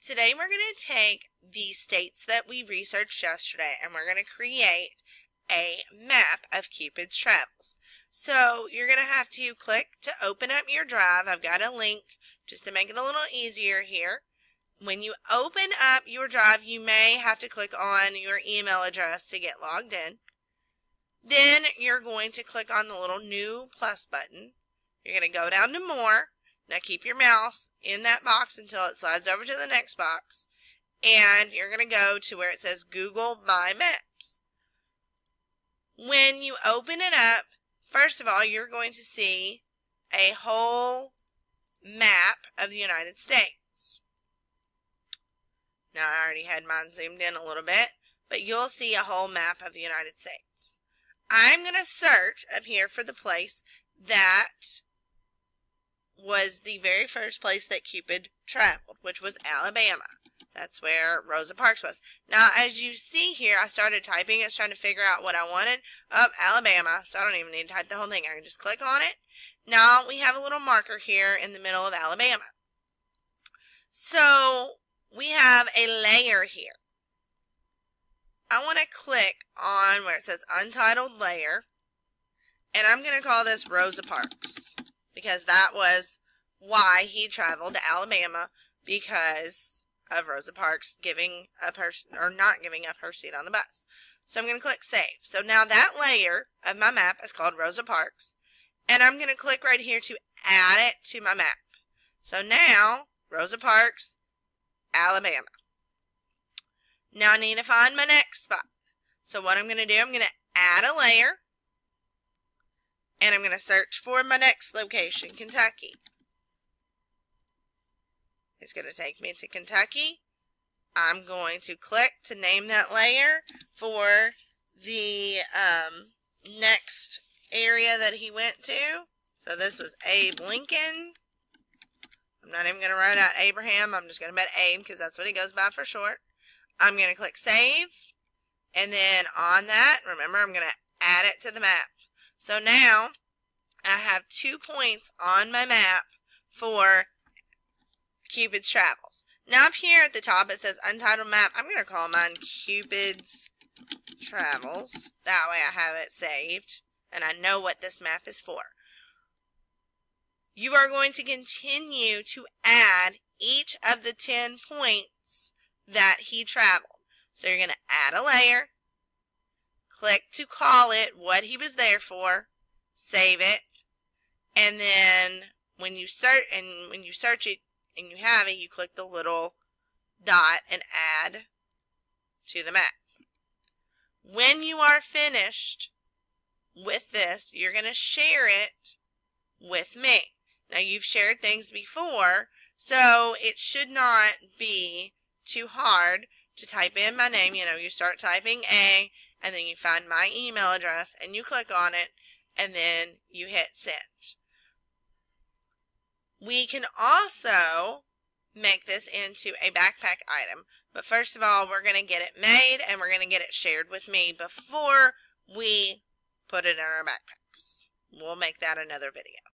Today we're going to take the states that we researched yesterday and we're going to create a map of Cupid's travels. So you're going to have to click to open up your drive. I've got a link just to make it a little easier here. When you open up your drive, you may have to click on your email address to get logged in. Then you're going to click on the little new plus button. You're going to go down to more. Now keep your mouse in that box until it slides over to the next box. And you're going to go to where it says Google My Maps. When you open it up, first of all, you're going to see a whole map of the United States. Now, I already had mine zoomed in a little bit, but you'll see a whole map of the United States. I'm going to search up here for the place that was the very first place that Cupid traveled, which was Alabama. That's where Rosa Parks was. Now, as you see here, I started typing. It's trying to figure out what I wanted. Alabama. So I don't even need to type the whole thing. I can just click on it. Now, we have a little marker here in the middle of Alabama. So, we have a layer here. I want to click on where it says Untitled Layer. And I'm going to call this Rosa Parks, because that was why he traveled to Alabama, because of Rosa Parks giving up her, or not giving up her seat on the bus. So I'm going to click Save. So now that layer of my map is called Rosa Parks, and I'm going to click right here to add it to my map. So now, Rosa Parks, Alabama. Now I need to find my next spot. So what I'm going to do, I'm going to add a layer. And I'm going to search for my next location, Kentucky. It's going to take me to Kentucky. I'm going to click to name that layer for the next area that he went to. So this was Abe Lincoln. I'm not even going to write out Abraham. I'm just going to put Abe because that's what he goes by for short. I'm going to click Save. And then on that, remember, I'm going to add it to the map. So now, I have 2 points on my map for Cupid's Travels. Now up here at the top it says Untitled Map. I'm going to call mine Cupid's Travels. That way I have it saved and I know what this map is for. You are going to continue to add each of the 10 points that he traveled. So you're going to add a layer. Click to call it what he was there for, save it, and then when you search it and you have it, you click the little dot and add to the map. When you are finished with this, you're going to share it with me. Now, you've shared things before, so it should not be too hard to type in my name. You start typing A, and then you find my email address, and you click on it, and then you hit send. We can also make this into a backpack item, but first of all, we're going to get it made, and we're going to get it shared with me before we put it in our backpacks. We'll make that another video.